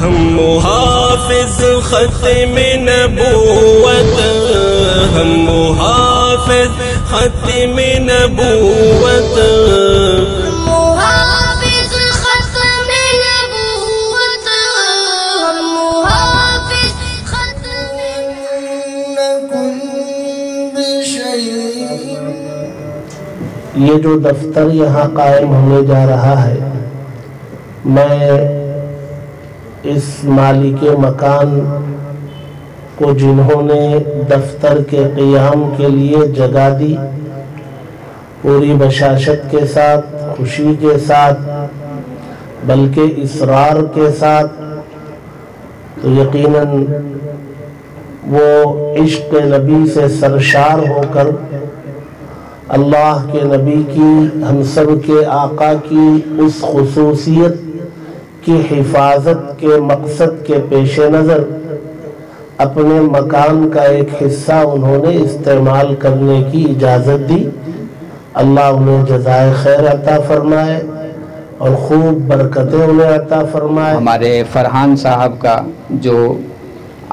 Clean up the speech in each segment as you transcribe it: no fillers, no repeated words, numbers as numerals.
ہم محافظ ختم نبوت، ہم محافظ ختم نبوت، محافظ ختم نبوت، ہم محافظ ختم نکن بشیء۔ یہ جو دفتر یہاں قائم ہونے جا رہا ہے، میں اس مالک مکان کو جنہوں نے دفتر کے قیام کے لیے جگہ دی، پوری بشاشت کے ساتھ، خوشی کے ساتھ، بلکہ اصرار کے ساتھ، تو یقیناً وہ عشق نبی سے سرشار ہو کر اللہ کے نبی کی، ہم سب کے آقا کی اس خصوصیت کی حفاظت کے مقصد کے پیش نظر اپنے مکان کا ایک حصہ انہوں نے استعمال کرنے کی اجازت دی۔ اللہ انہیں جزائے خیر عطا فرمائے اور خوب برکتیں انہیں عطا فرمائے۔ ہمارے فرحان صاحب کا جو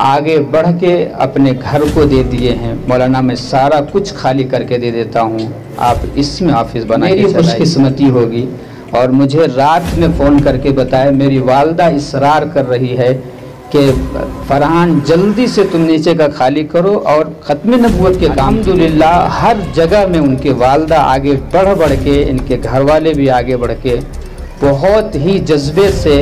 آگے بڑھ کے اپنے گھر کو دے دیے ہیں، مولانا میں سارا کچھ خالی کر کے دے دیتا ہوں، آپ اس میں حافظ بنائیے۔ میری خوش قسمتی ہوگی اور مجھے رات میں فون کر کے بتائے، میری والدہ اصرار کر رہی ہے کہ فرحان جلدی سے تم نیچے کا خالی کرو اور ختم نبوت کے کام۔ الحمدللہ ہر جگہ میں ان کے والدہ آگے بڑھ کے، ان کے گھر والے بھی آگے بڑھ کے بہت ہی جذبے سے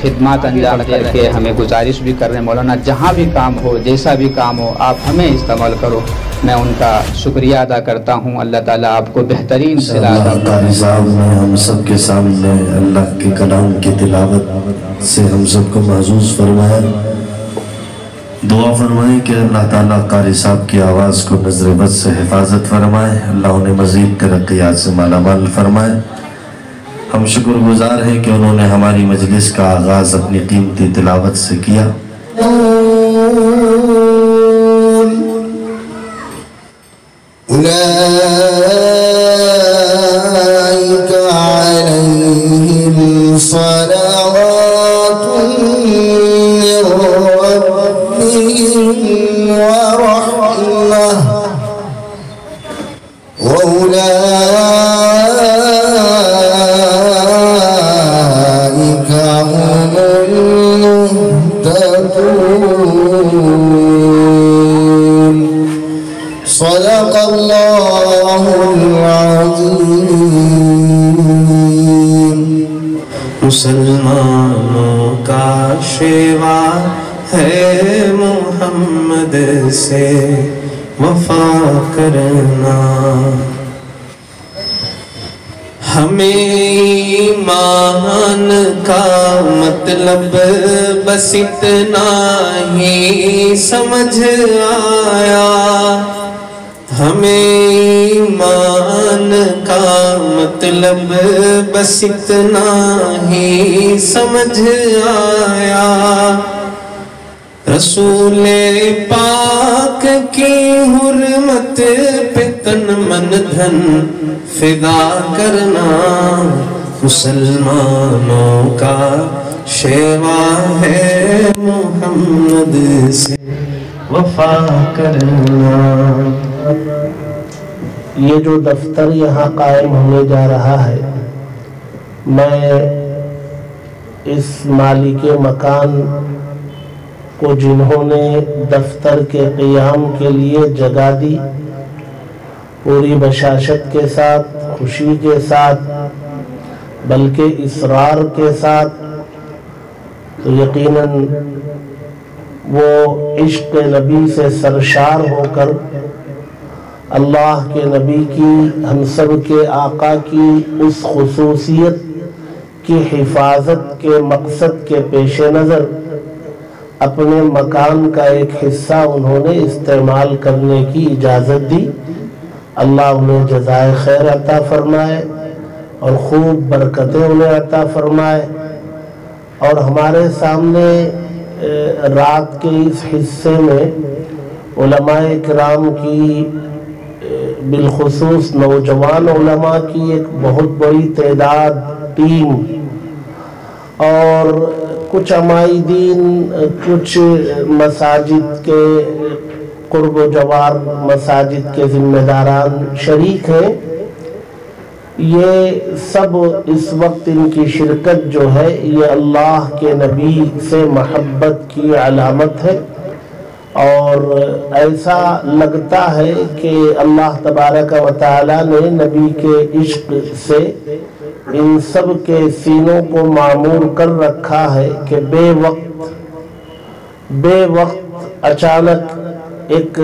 خدمات انجام دے کے ہمیں گزارش بھی کر رہے ہیں، مولانا جہاں بھی کام ہو، جیسا بھی کام ہو، آپ ہمیں استعمال کرو۔ میں ان کا شکریہ ادا کرتا ہوں۔ اللہ تعالیٰ آپ کو بہترین صلاح عطا فرمائے۔ قاری صاحب نے ہم سب کے سامنے اللہ کے کلام کی تلاوت سے ہم سب کو محظوظ فرمایا۔ دعا فرمائیں کہ اللہ تعالیٰ قاری صاحب کی آواز کو نظر بد سے حفاظت فرمائے، اللہ انہیں مزید ترقیات سے مالا مال فرمائے۔ ہم شکر گزار ہیں کہ انہوں نے ہماری مجلس کا آغاز اپنی قیمتی تلاوت سے کیا۔ اولئک علیہم صلوات من ربهم ورحمہ واولئک هم المهتدون۔ صدق اللہ العظیم۔ مسلمانوں کا شیوا ہے محمد سے وفا کرنا، ہمیں ایمان کا مطلب بس اتنا ہی سمجھ آیا، ہمیں ایمان کا مطلب بس اتنا ہی سمجھ آیا، رسول پاک کی حرمت پہ تن من دھن فدا کرنا، مسلمانوں کا شیوا ہے محمد سے وفا کرنا۔ یہ جو دفتر یہاں قائم ہونے جا رہا ہے، میں اس مالک مکان کو جنہوں نے دفتر کے قیام کے لیے جگہ دی، پوری بشاشت کے ساتھ، خوشی کے ساتھ، بلکہ اصرار کے ساتھ، تو یقیناً وہ عشق نبی سے سرشار ہو کر اللہ کے نبی کی، ہم سب کے آقا کی اس خصوصیت کی حفاظت کے مقصد کے پیش نظر اپنے مکان کا ایک حصہ انہوں نے استعمال کرنے کی اجازت دی۔ اللہ انہیں جزائے خیر عطا فرمائے اور خوب برکتیں انہیں عطا فرمائے۔ اور ہمارے سامنے رات کے اس حصے میں علماء کرام کی، بالخصوص نوجوان علماء کی ایک بہت بڑی تعداد، ٹیم، اور کچھ عمائدین کچھ مساجد کے قرب و جوار مساجد کے ذمہ داران شریک ہیں، یہ سب اس وقت ان کی شرکت جو ہے یہ اللہ کے نبی سے محبت کی علامت ہے، اور ایسا لگتا ہے کہ اللہ تبارک و تعالی نے نبی کے عشق سے ان سب کے سینوں کو معمور کر رکھا ہے کہ بے وقت اچانک ایک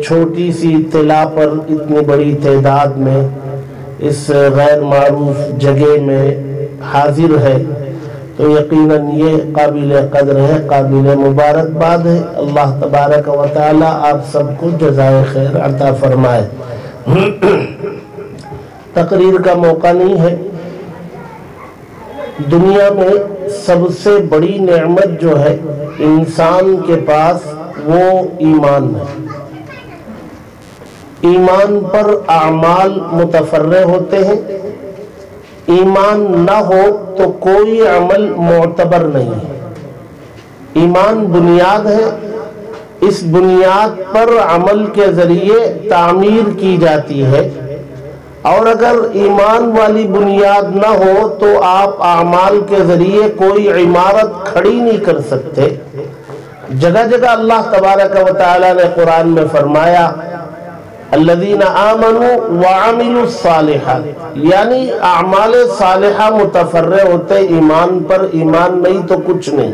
چھوٹی سی اطلاع پر اتنی بڑی تعداد میں اس غیر معروف جگہ میں حاضر ہے، تو یقیناً یہ قابل قدر ہے، قابل مبارکباد ہے۔ اللہ تبارک و تعالی آپ سب کو جزائے خیر عطا فرمائے۔ تقریر کا موقع نہیں ہے۔ دنیا میں سب سے بڑی نعمت جو ہے انسان کے پاس وہ ایمان ہے۔ ایمان پر اعمال متفرع ہوتے ہیں، ایمان نہ ہو تو کوئی عمل معتبر نہیں ہے۔ ایمان بنیاد ہے، اس بنیاد پر عمل کے ذریعے تعمیر کی جاتی ہے، اور اگر ایمان والی بنیاد نہ ہو تو آپ اعمال کے ذریعے کوئی عمارت کھڑی نہیں کر سکتے۔ جگہ جگہ اللہ تبارک و تعالی نے قرآن میں فرمایا الذین آمنوا وعملوا الصالحات، یعنی اعمال صالحہ متفرع ہوتے ایمان پر، ایمان نہیں تو کچھ نہیں۔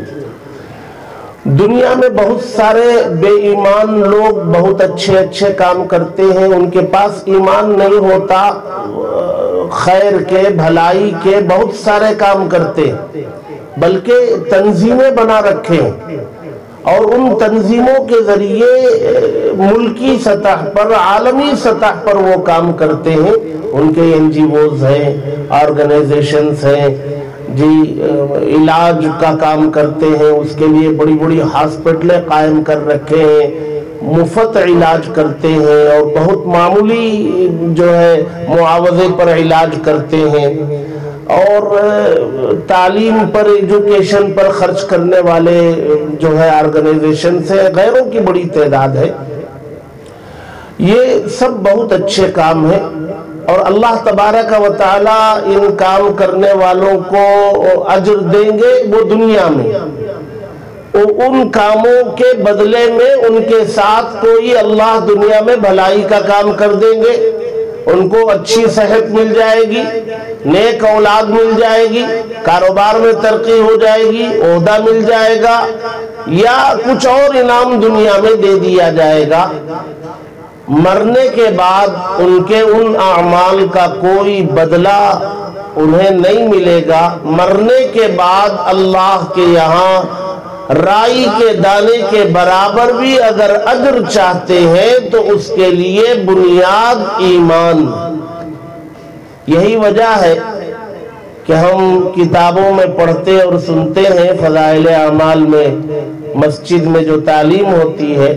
دنیا میں بہت سارے بے ایمان لوگ بہت اچھے کام کرتے ہیں، ان کے پاس ایمان نہیں ہوتا، خیر کے بھلائی کے بہت سارے کام کرتے ہیں، بلکہ تنظیمیں بنا رکھے ہیں، اور ان تنظیموں کے ذریعے ملکی سطح پر، عالمی سطح پر وہ کام کرتے ہیں۔ ان کے NGOs ہیں، آرگنائزیشنز ہیں جی، علاج کا کام کرتے ہیں، اس کے لیے بڑی بڑی ہاسپٹلیں قائم کر رکھے ہیں، مفت علاج کرتے ہیں، اور بہت معمولی جو ہے معاوضے پر علاج کرتے ہیں، اور تعلیم پر، ایجوکیشن پر خرچ کرنے والے جو ہے آرگنائزیشن سے غیروں کی بڑی تعداد ہے۔ یہ سب بہت اچھے کام ہیں، اور اللہ تبارک و تعالی ان کام کرنے والوں کو اجر دیں گے وہ دنیا میں، ان کاموں کے بدلے میں ان کے ساتھ کوئی اللہ دنیا میں بھلائی کا کام کر دیں گے، ان کو اچھی صحت مل جائے گی، نیک اولاد مل جائے گی، کاروبار میں ترقی ہو جائے گی، عہدہ مل جائے گا، یا کچھ اور انعام دنیا میں دے دیا جائے گا۔ مرنے کے بعد ان کے ان اعمال کا کوئی بدلہ انہیں نہیں ملے گا۔ مرنے کے بعد اللہ کے یہاں رائی کے دانے کے برابر بھی اگر اجر چاہتے ہیں تو اس کے لیے بنیاد ایمان۔ یہی وجہ ہے کہ ہم کتابوں میں پڑھتے اور سنتے ہیں، فضائل اعمال میں مسجد میں جو تعلیم ہوتی ہے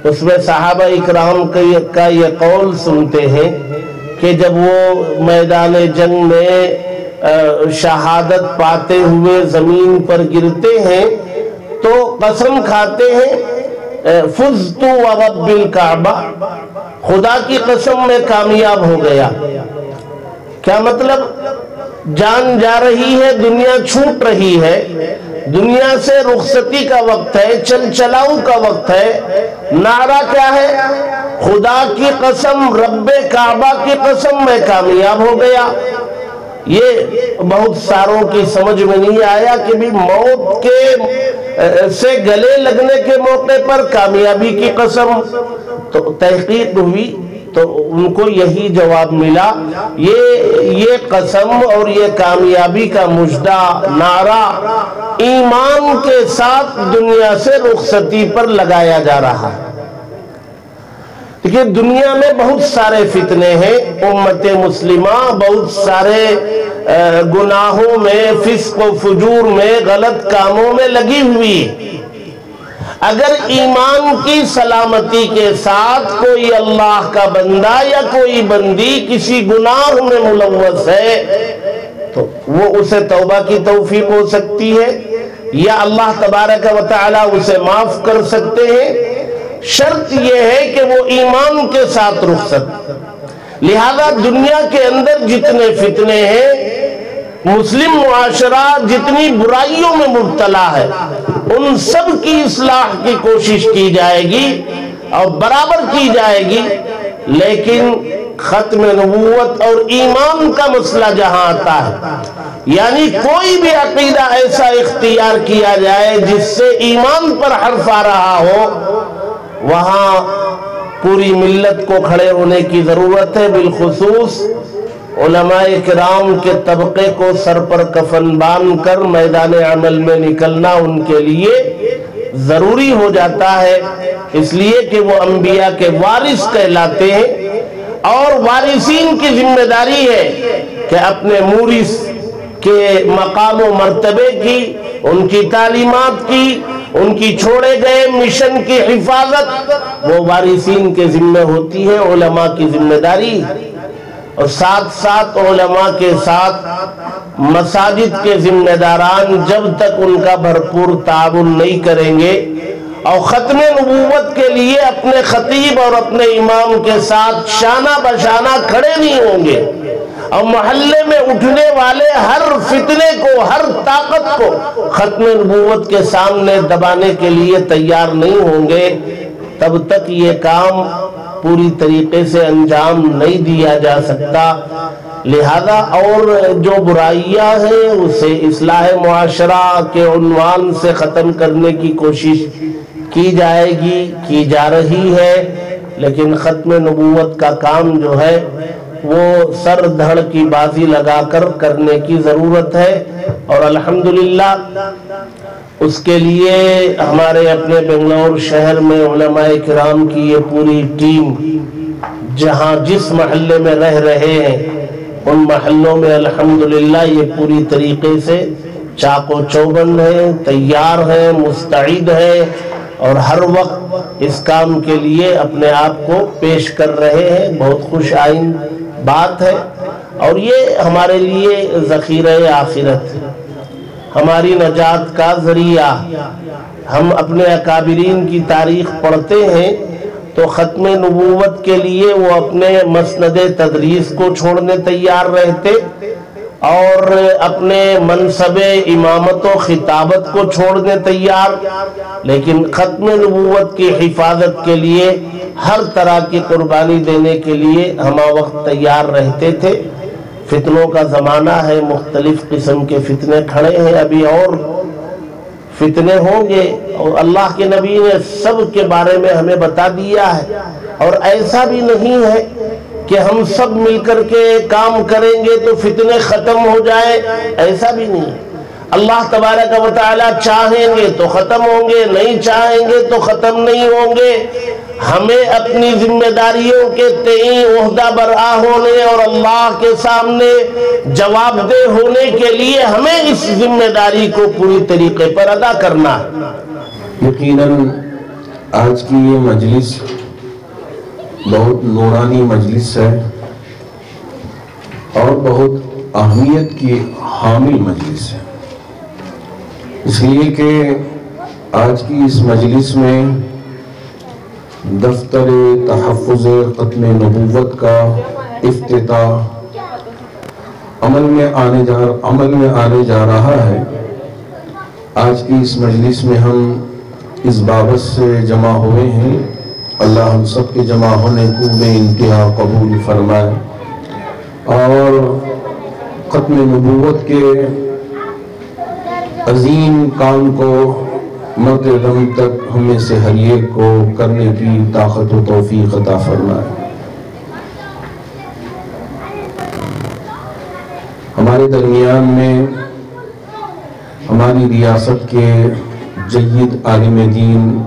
اس میں صحابہ اکرام کا یہ قول سنتے ہیں کہ جب وہ میدان جنگ میں شہادت پاتے ہوئے زمین پر گرتے ہیں تو قسم کھاتے ہیں فزت ورب الکعبہ، خدا کی قسم میں کامیاب ہو گیا۔ کیا مطلب؟ جان جا رہی ہے، دنیا چھوٹ رہی ہے، دنیا سے رخصتی کا وقت ہے، چل چلاؤ کا وقت ہے، نعرہ کیا ہے؟ خدا کی قسم، رب کعبہ کی قسم میں کامیاب ہو گیا۔ یہ بہت ساروں کی سمجھ میں نہیں آیا کہ بھی موت کے سے گلے لگنے کے موقع پر کامیابی کی قسم۔ تو تحقیق ہوئی تو ان کو یہی جواب ملا، یہ قسم اور یہ کامیابی کا مژدہ نعرہ ایمان کے ساتھ دنیا سے رخصتی پر لگایا جا رہا ہے۔ کہ دنیا میں بہت سارے فتنے ہیں، امت مسلمہ بہت سارے گناہوں میں، فسق و فجور میں، غلط کاموں میں لگی ہوئی۔ اگر ایمان کی سلامتی کے ساتھ کوئی اللہ کا بندہ یا کوئی بندی کسی گناہ میں ملوث ہے تو وہ اسے توبہ کی توفیق ہو سکتی ہے، یا اللہ تبارک و تعالی اسے معاف کر سکتے ہیں، شرط یہ ہے کہ وہ ایمان کے ساتھ رخصت۔ لہذا دنیا کے اندر جتنے فتنے ہیں، مسلم معاشرہ جتنی برائیوں میں مبتلا ہے، ان سب کی اصلاح کی کوشش کی جائے گی اور برابر کی جائے گی، لیکن ختم نبوت اور ایمان کا مسئلہ جہاں آتا ہے، یعنی کوئی بھی عقیدہ ایسا اختیار کیا جائے جس سے ایمان پر حرف آ رہا ہو، وہاں پوری ملت کو کھڑے ہونے کی ضرورت ہے۔ بالخصوص علماء کرام کے طبقے کو سر پر کفن باندھ کر میدان عمل میں نکلنا ان کے لیے ضروری ہو جاتا ہے، اس لیے کہ وہ انبیاء کے وارث کہلاتے ہیں، اور وارثین کی ذمہ داری ہے کہ اپنے مورث کے مقام و مرتبے کی، ان کی تعلیمات کی، ان کی چھوڑے گئے مشن کی حفاظت وہ وارثین کے ذمہ ہوتی ہے، علماء کی ذمہ داری۔ اور ساتھ ساتھ علماء کے ساتھ مساجد کے ذمہ داران جب تک ان کا بھرپور تعاون نہیں کریں گے اور ختم نبوت کے لیے اپنے خطیب اور اپنے امام کے ساتھ شانہ بشانہ کھڑے نہیں ہوں گے، اور محلے میں اٹھنے والے ہر فتنے کو، ہر طاقت کو ختم نبوت کے سامنے دبانے کے لیے تیار نہیں ہوں گے، تب تک یہ کام پوری طریقے سے انجام نہیں دیا جا سکتا۔ لہذا اور جو برائیاں ہیں اسے اصلاح معاشرہ کے عنوان سے ختم کرنے کی کوشش کی جائے گی، کی جا رہی ہے، لیکن ختم نبوت کا کام جو ہے وہ سر دھڑ کی بازی لگا کر کرنے کی ضرورت ہے، اور الحمدللہ اس کے لیے ہمارے اپنے بنگلور شہر میں علماء کرام کی یہ پوری ٹیم جہاں جس محلے میں رہ رہے ہیں ان محلوں میں الحمدللہ یہ پوری طریقے سے چاق و چوبند ہے، تیار ہے، مستعد ہے، اور ہر وقت اس کام کے لیے اپنے آپ کو پیش کر رہے ہیں۔ بہت خوش آئند بات ہے، اور یہ ہمارے لیے ذخیرہ آخرت ہے، ہماری نجات کا ذریعہ۔ ہم اپنے اکابرین کی تاریخ پڑھتے ہیں تو ختم نبوت کے لیے وہ اپنے مسند تدریس کو چھوڑنے تیار رہتے، اور اپنے منصب امامت و خطابت کو چھوڑنے تیار، لیکن ختم نبوت کی حفاظت کے لیے ہر طرح کی قربانی دینے کے لیے ہمہ وقت تیار رہتے تھے۔ فتنوں کا زمانہ ہے، مختلف قسم کے فتنے کھڑے ہیں، ابھی اور فتنے ہوں گے، اور اللہ کے نبی نے سب کے بارے میں ہمیں بتا دیا ہے، اور ایسا بھی نہیں ہے کہ ہم سب مل کر کے کام کریں گے تو فتنے ختم ہو جائے، ایسا بھی نہیں۔ اللہ تبارک و تعالی چاہیں گے تو ختم ہوں گے، نہیں چاہیں گے تو ختم نہیں ہوں گے۔ ہمیں اپنی ذمہ داریوں کے تئیں عہدہ برآ ہونے اور اللہ کے سامنے جواب دہ ہونے کے لیے ہمیں اس ذمہ داری کو پوری طریقے پر ادا کرنا ہے۔ یقیناً آج کی یہ مجلس بہت نورانی مجلس ہے اور بہت اہمیت کی حامل مجلس ہے، اس لیے کہ آج کی اس مجلس میں دفتر تحفظ ختم نبوت کا افتتاح عمل میں آنے جا رہا ہے۔ آج کی اس مجلس میں ہم اس بابت سے جمع ہوئے ہیں، اللہ ہم سب کے جمع ہونے کو بے انتہا قبول فرمائے، اور ختم نبوت کے عظیم کام کو مرتے دم تک ہمیں سے ہر ایک کو کرنے کی طاقت و توفیق عطا فرمائے۔ ہمارے درمیان میں ہماری ریاست کے جید عالم دین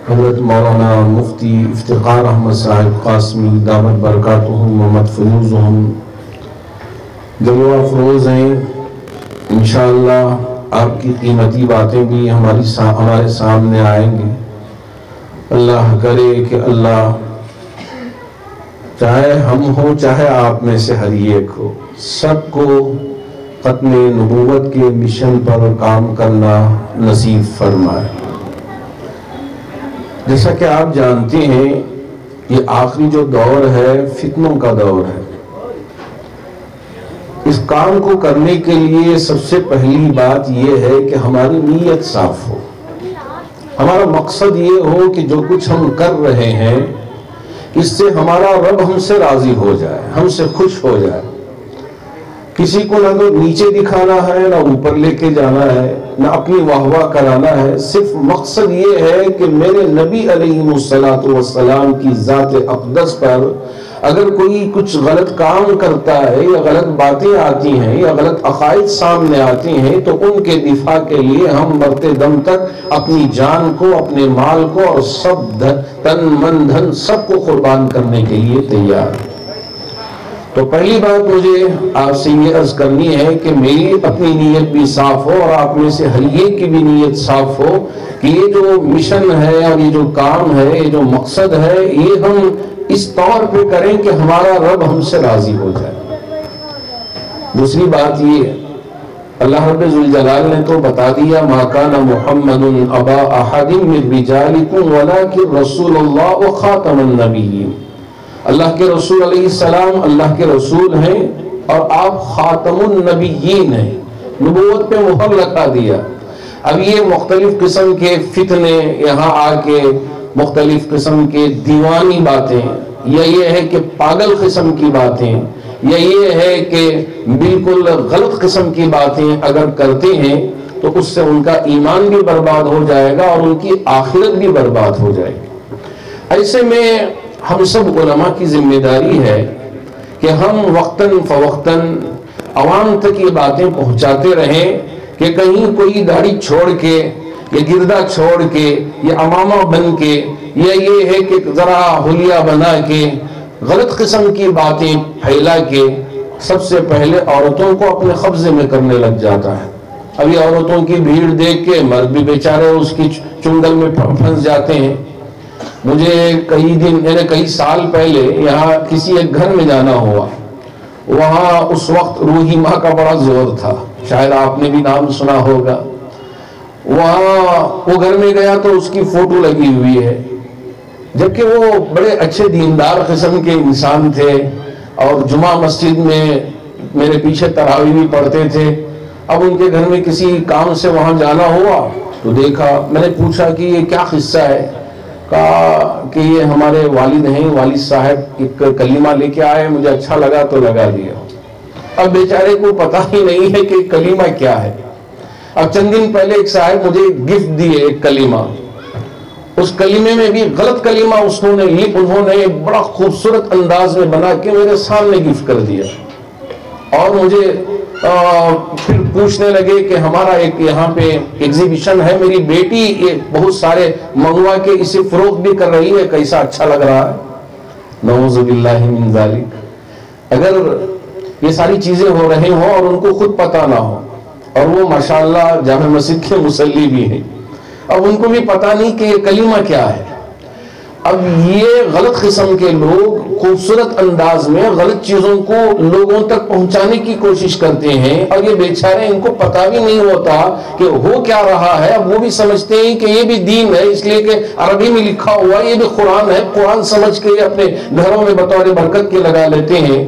حضرت مولانا مفتی افتخار احمد صاحب قاسمی دامت برکاتہم و مدفعوزہم جلوہ افروز ہیں۔ انشاءاللہ آپ کی قیمتی باتیں بھی ہمارے سامنے آئیں گے۔ اللہ کرے کہ اللہ چاہے ہم ہو چاہے آپ میں سے ہر ایک ہو، سب کو ختم نبوت کے مشن پر کام کرنا نصیب فرمائے۔ جیسا کہ آپ جانتے ہیں یہ آخری جو دور ہے فتنوں کا دور ہے۔ اس کام کو کرنے کے لیے سب سے پہلی بات یہ ہے کہ ہماری نیت صاف ہو، ہمارا مقصد یہ ہو کہ جو کچھ ہم کر رہے ہیں اس سے ہمارا رب ہم سے راضی ہو جائے، ہم سے خوش ہو جائے۔ کسی کو نہ تو نیچے دکھانا ہے، نہ اوپر لے کے جانا ہے، نہ اپنی واہ واہ کرانا ہے، صرف مقصد یہ ہے کہ میرے نبی علیہ الصلوۃ والسلام کی ذات اقدس پر اگر کوئی کچھ غلط کام کرتا ہے یا غلط باتیں آتی ہیں یا غلط عقائد سامنے آتی ہیں تو ان کے دفاع کے لیے ہم مرتے دم تک اپنی جان کو، اپنے مال کو اور سب تن من دھن سب کو قربان کرنے کے لیے تیار ہیں۔ تو پہلی بات مجھے آپ سے یہ عرض کرنی ہے کہ میری اپنی نیت بھی صاف ہو اور آپ میں سے ہر ایک کی بھی نیت صاف ہو کہ یہ جو مشن ہے اور یہ جو کام ہے، یہ جو مقصد ہے، یہ ہم اس طور پہ کریں کہ ہمارا رب ہم سے راضی ہو جائے۔ دوسری بات یہ اللہ رب ذوالجلال نے تو بتا دیا ما کان محمد ابا احد من رجالکم ولکن رسول اللہ وخاتم النبیین۔ اللہ کے رسول علیہ السلام اللہ کے رسول ہیں اور آپ خاتم النبیین ہیں، نبوت پہ مہر لگا دیا۔ اب یہ مختلف قسم کے فتنے یہاں آ کے، مختلف قسم کے دیوانی باتیں، یا یہ ہے کہ پاگل قسم کی باتیں، یا یہ ہے کہ بالکل غلط قسم کی باتیں اگر کرتے ہیں تو اس سے ان کا ایمان بھی برباد ہو جائے گا اور ان کی آخرت بھی برباد ہو جائے گی۔ ایسے میں ہم سب علماء کی ذمہ داری ہے کہ ہم وقتاً فوقتاً عوام تک یہ باتیں پہنچاتے رہیں کہ کہیں کوئی داڑھی چھوڑ کے یا گردہ چھوڑ کے یا امامہ بن کے یا یہ ہے کہ ذرا حلیہ بنا کے غلط قسم کی باتیں پھیلا کے سب سے پہلے عورتوں کو اپنے قبضے میں کرنے لگ جاتا ہے۔ ابھی عورتوں کی بھیڑ دیکھ کے مرد بھی بیچارے اس کی چنگل میں پھنس جاتے ہیں۔ مجھے کئی سال پہلے یہاں کسی ایک گھر میں جانا ہوا، وہاں اس وقت روحی ماں کا بڑا زور تھا، شاید آپ نے بھی نام سنا ہوگا۔ وہاں وہ گھر میں گیا تو اس کی فوٹو لگی ہوئی ہے، جبکہ وہ بڑے اچھے دیندار قسم کے انسان تھے اور جمعہ مسجد میں میرے پیچھے تراویح بھی پڑھتے تھے۔ اب ان کے گھر میں کسی کام سے وہاں جانا ہوا تو دیکھا، میں نے پوچھا کہ یہ کیا قصہ ہے؟ کہا کہ یہ ہمارے والد ہیں، والد صاحب ایک کلمہ لے کے آئے، مجھے اچھا لگا تو لگا دیا۔ اب بیچارے کو پتہ ہی نہیں ہے کہ کلمہ کیا ہے۔ اب چند دن پہلے ایک صاحب مجھے گفٹ دیے ایک کلمہ، اس کلمے میں بھی غلط کلمہ انہوں نے ایک بڑا خوبصورت انداز میں بنا کے میرے سامنے گفٹ کر دیا، اور مجھے پھر پوچھنے لگے کہ ہمارا ایک یہاں پہ ایگزیبیشن ہے، میری بیٹی بہت سارے منگوا کے اسے فروخت بھی کر رہی ہے، کیسا اچھا لگ رہا ہے۔ نعوذ باللہ من ذالک۔ اگر یہ ساری چیزیں ہو رہی ہوں اور ان کو خود پتہ نہ ہو، اور وہ ماشاءاللہ جامع مسجد کے مصلی بھی ہیں، اب ان کو بھی پتہ نہیں کہ یہ کلمہ کیا ہے۔ اب یہ غلط قسم کے لوگ خوبصورت انداز میں غلط چیزوں کو لوگوں تک پہنچانے کی کوشش کرتے ہیں، اور یہ بیچارے ان کو پتہ بھی نہیں ہوتا کہ ہو کیا رہا ہے۔ اب وہ بھی سمجھتے ہیں کہ یہ بھی دین ہے، اس لیے کہ عربی میں لکھا ہوا یہ بھی قرآن ہے، قرآن سمجھ کے اپنے گھروں میں بطور برکت کے لگا لیتے ہیں۔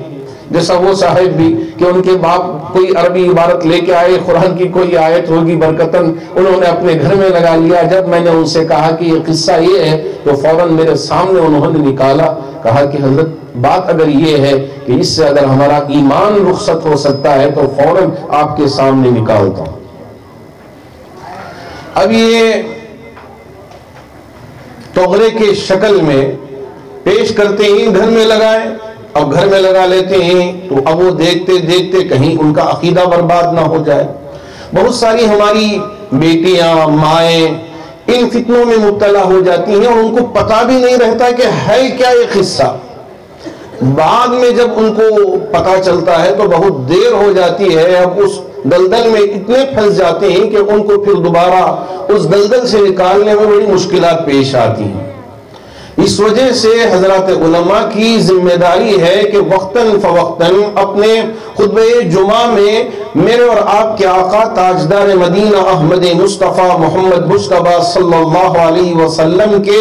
جیسا وہ صاحب بھی کہ ان کے باپ کوئی عربی عبارت لے کے آئے، قرآن کی کوئی آیت ہوگی برکتاً، انہوں نے اپنے گھر میں لگا لیا۔ جب میں نے ان سے کہا کہ یہ قصہ یہ ہے تو فوراً میرے سامنے انہوں نے نکالا، کہا کہ حضرت بات اگر یہ ہے کہ اس سے اگر ہمارا ایمان رخصت ہو سکتا ہے تو فوراً آپ کے سامنے نکالتا ہوں۔ اب یہ توغرے کے شکل میں پیش کرتے ہیں، گھر میں لگائیں، اب گھر میں لگا لیتے ہیں تو اب وہ دیکھتے دیکھتے کہیں ان کا عقیدہ برباد نہ ہو جائے۔ بہت ساری ہماری بیٹیاں، مائیں ان فتنوں میں مبتلا ہو جاتی ہیں اور ان کو پتہ بھی نہیں رہتا کہ ہے کیا یہ قصہ۔ بعد میں جب ان کو پتہ چلتا ہے تو بہت دیر ہو جاتی ہے، اب اس دلدل میں اتنے پھنس جاتے ہیں کہ ان کو پھر دوبارہ اس دلدل سے نکالنے میں بڑی مشکلات پیش آتی ہیں۔ اس وجہ سے حضرات علماء کی ذمہ داری ہے کہ وقتاً فوقتاً اپنے خطبہ جمعہ میں میرے اور آپ کے آقا تاجدار مدینہ احمد مصطفیٰ محمد مصطفیٰ صلی اللہ علیہ وسلم کے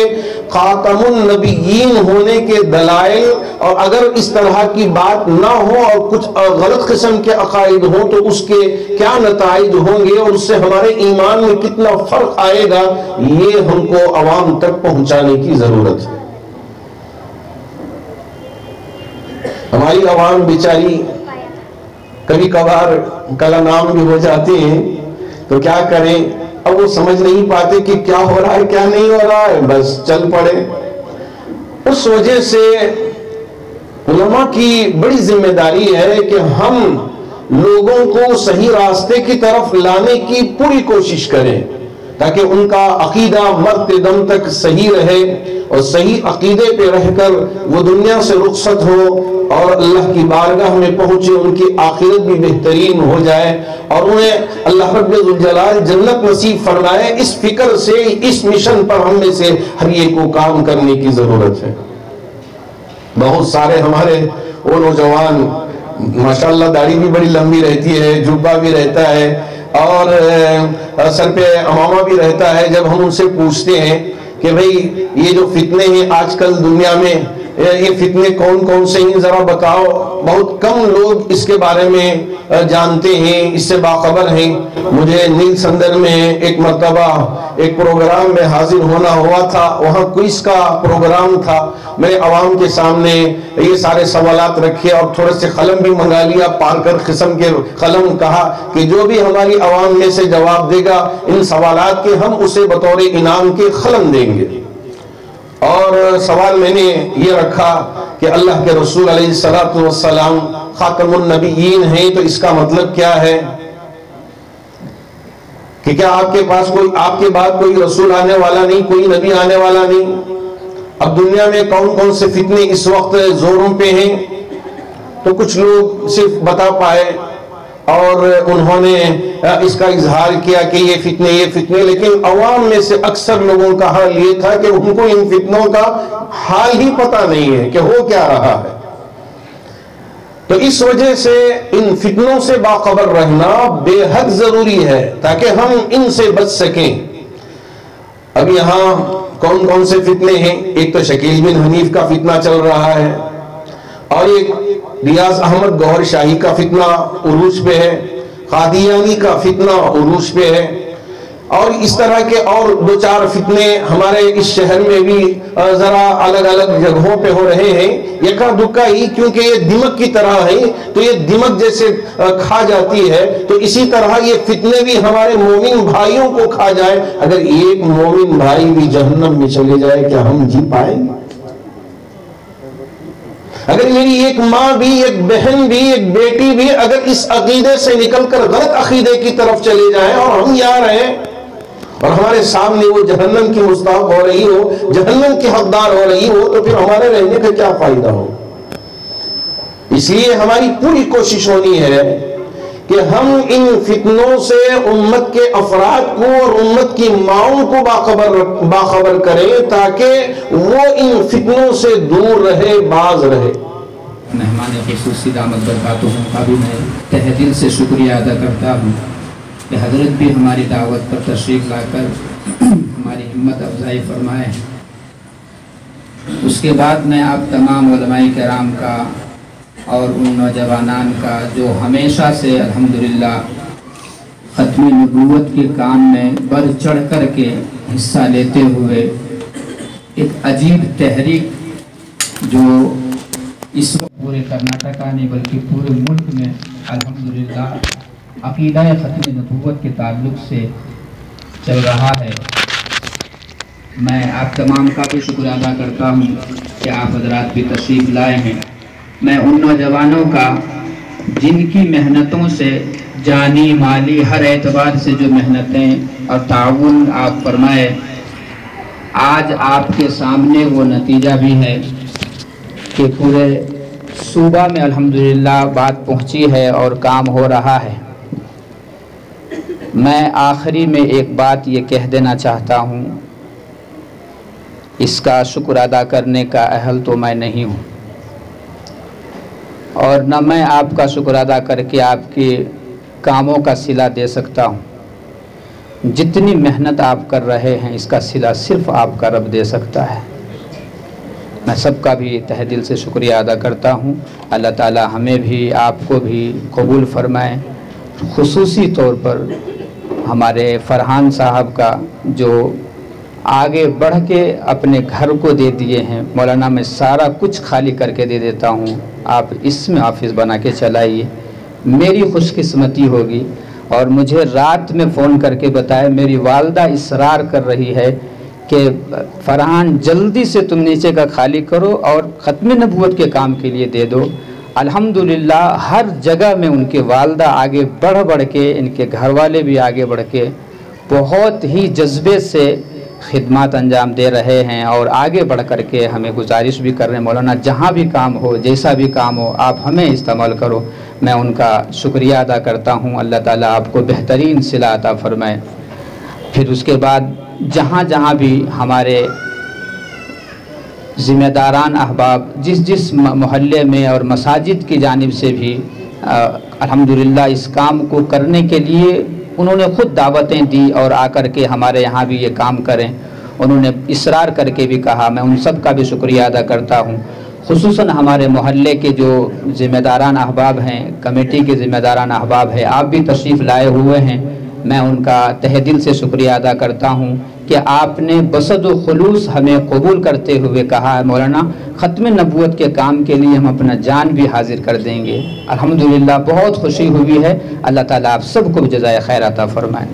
خاتم النبیین ہونے کے دلائل، اور اگر اس طرح کی بات نہ ہو اور کچھ غلط قسم کے عقائد ہوں تو اس کے کیا نتائج ہوں گے اور اس سے ہمارے ایمان میں کتنا فرق آئے گا، یہ ہم کو عوام تک پہنچانے کی ضرورت ہے۔ ہماری عوام بیچاری کبھی کبھار کلا نام بھی ہو جاتے ہیں تو کیا کریں، اب وہ سمجھ نہیں پاتے کہ کیا ہو رہا ہے کیا نہیں ہو رہا ہے، بس چل پڑے۔ اس وجہ سے علماء کی بڑی ذمہ داری ہے کہ ہم لوگوں کو صحیح راستے کی طرف لانے کی پوری کوشش کریں تاکہ ان کا عقیدہ مرتے دم تک صحیح رہے اور صحیح عقیدے پہ رہ کر وہ دنیا سے رخصت ہو اور اللہ کی بارگاہ میں پہنچے، ان کی آخرت بھی بہترین ہو جائے اور انہیں اللہ رب الجلال جنت نصیب فرمائے۔ اس فکر سے، اس مشن پر ہم میں سے ہر ایک کو کام کرنے کی ضرورت ہے۔ بہت سارے ہمارے وہ نوجوان ماشاءاللہ داڑھی بھی بڑی لمبی رہتی ہے، جبہ بھی رہتا ہے اور سر پہ امامہ بھی رہتا ہے، جب ہم ان سے پوچھتے ہیں کہ بھئی یہ جو فتنے ہیں آج کل دنیا میں، یہ فتنے کون کون سے ہیں ذرا بتاؤ، بہت کم لوگ اس کے بارے میں جانتے ہیں، اس سے باخبر ہیں۔ مجھے نیل سندر میں ایک مرتبہ ایک پروگرام میں حاضر ہونا ہوا تھا، وہاں کوئز کا پروگرام تھا، میں عوام کے سامنے یہ سارے سوالات رکھے اور تھوڑے سے قلم بھی منگا لیا، پارکر قسم کے قلم، کہا کہ جو بھی ہماری عوام میں سے جواب دے گا ان سوالات کے ہم اسے بطور انعام کے قلم دیں گے۔ اور سوال میں نے یہ رکھا کہ اللہ کے رسول علیہ السلام خاتم النبیین ہیں، تو اس کا مطلب کیا ہے کہ کیا آپ کے پاس کوئی، آپ کے بعد کوئی رسول آنے والا نہیں، کوئی نبی آنے والا نہیں؟ اب دنیا میں کون کون سے فتنے اس وقت زوروں پہ ہیں؟ تو کچھ لوگ صرف بتا پائے اور انہوں نے اس کا اظہار کیا کہ یہ فتنے، لیکن عوام میں سے اکثر لوگوں کا حال یہ تھا کہ ان کو ان فتنوں کا حال ہی پتہ نہیں ہے کہ ہو کیا رہا ہے۔ تو اس وجہ سے ان فتنوں سے باخبر رہنا بے حد ضروری ہے تاکہ ہم ان سے بچ سکیں۔ اب یہاں کون کون سے فتنے ہیں؟ ایک تو شکیل بن حنیف کا فتنہ چل رہا ہے، اور ایک ریاض احمد گوہر شاہی کا فتنہ عروج پہ ہے، قادیانی کا فتنہ عروج پہ ہے، اور اس طرح کے اور دو چار فتنے ہمارے اس شہر میں بھی ذرا الگ الگ جگہوں پہ ہو رہے ہیں، یکا دکا ہی، کیونکہ یہ دمک کی طرح ہے، تو یہ دمک جیسے کھا جاتی ہے تو اسی طرح یہ فتنے بھی ہمارے مومن بھائیوں کو کھا جائے۔ اگر ایک مومن بھائی بھی جہنم میں چلے جائے کیا ہم جی پائیں گے؟ اگر میری ایک ماں بھی، ایک بہن بھی، ایک بیٹی بھی اگر اس عقیدے سے نکل کر غلط عقیدے کی طرف چلے جائیں اور ہم یہاں رہیں اور ہمارے سامنے وہ جہنم کی مستحق ہو رہی ہو، جہنم کی حقدار ہو رہی ہو، تو پھر ہمارے رہنے کا کیا فائدہ ہو؟ اس لیے ہماری پوری کوشش ہونی ہے کہ ہم ان فتنوں سے امت کے افراد کو اور امت کی ماؤں کو باخبر کریں تاکہ وہ ان فتنوں سے دور رہے، باز رہے۔ مہمان خصوصی دامت برکاتہم کا بھی میں تہ دل سے شکریہ ادا کرتا ہوں کہ حضرت بھی ہماری دعوت پر تشریف لا کر ہماری ہمت افزائی فرمائے۔ اس کے بعد میں آپ تمام علماء کرام کا اور ان نوجوانان کا جو ہمیشہ سے الحمدللہ ختم نبوت کے کام میں بڑھ چڑھ کر کے حصہ لیتے ہوئے ایک عجیب تحریک جو اس وقت پورے کرناٹکا نہیں بلکہ پورے ملک میں الحمدللہ عقیدہ ختم نبوت کے تعلق سے چل رہا ہے، میں آپ تمام کا بھی شکر ادا کرتا ہوں کہ آپ حضرات بھی تشریف لائے ہیں۔ میں ان نوجوانوں کا جن کی محنتوں سے جانی مالی ہر اعتبار سے جو محنتیں اور تعاون آپ فرمائے، آج آپ کے سامنے وہ نتیجہ بھی ہے کہ پورے صوبہ میں الحمدللہ بات پہنچی ہے اور کام ہو رہا ہے۔ میں آخری میں ایک بات یہ کہہ دینا چاہتا ہوں اس کا شکر ادا کرنے کا اہل تو میں نہیں ہوں، اور نہ میں آپ کا شکر ادا کر کے آپ کے کاموں کا صلہ دے سکتا ہوں۔ جتنی محنت آپ کر رہے ہیں اس کا صلہ صرف آپ کا رب دے سکتا ہے۔ میں سب کا بھی تہ دل سے شکریہ ادا کرتا ہوں۔ اللہ تعالی ہمیں بھی آپ کو بھی قبول فرمائے۔ خصوصی طور پر ہمارے فرحان صاحب کا جو آگے بڑھ کے اپنے گھر کو دے دیے ہیں، مولانا میں سارا کچھ خالی کر کے دے دیتا ہوں، آپ اس میں آفس بنا کے چلائیے، میری خوش قسمتی ہوگی۔ اور مجھے رات میں فون کر کے بتائے، میری والدہ اصرار کر رہی ہے کہ فرحان جلدی سے تم نیچے کا خالی کرو اور ختم نبوت کے کام کے لیے دے دو۔ الحمدللہ ہر جگہ میں ان کے والدہ آگے بڑھ کے، ان کے گھر والے بھی آگے بڑھ کے بہت ہی جذبے سے خدمات انجام دے رہے ہیں، اور آگے بڑھ کر کے ہمیں گزارش بھی کر رہے ہیں، مولانا جہاں بھی کام ہو، جیسا بھی کام ہو، آپ ہمیں استعمال کرو۔ میں ان کا شکریہ ادا کرتا ہوں۔ اللہ تعالیٰ آپ کو بہترین صلہ عطا فرمائے۔ پھر اس کے بعد جہاں جہاں بھی ہمارے ذمہ داران احباب جس محلے میں اور مساجد کی جانب سے بھی الحمدللہ اس کام کو کرنے کے لیے انہوں نے خود دعوتیں دی اور آ کر کے ہمارے یہاں بھی یہ کام کریں، انہوں نے اصرار کر کے بھی کہا، میں ان سب کا بھی شکریہ ادا کرتا ہوں۔ خصوصاً ہمارے محلے کے جو ذمہ داران احباب ہیں، کمیٹی کے ذمہ داران احباب ہیں، آپ بھی تشریف لائے ہوئے ہیں، میں ان کا تہ دل سے شکریہ ادا کرتا ہوں کہ آپ نے بصد و خلوص ہمیں قبول کرتے ہوئے کہا ہے مولانا ختم نبوت کے کام کے لیے ہم اپنا جان بھی حاضر کر دیں گے۔ الحمدللہ بہت خوشی ہوئی ہے۔ اللہ تعالیٰ آپ سب کو جزائے خیر عطا فرمائے۔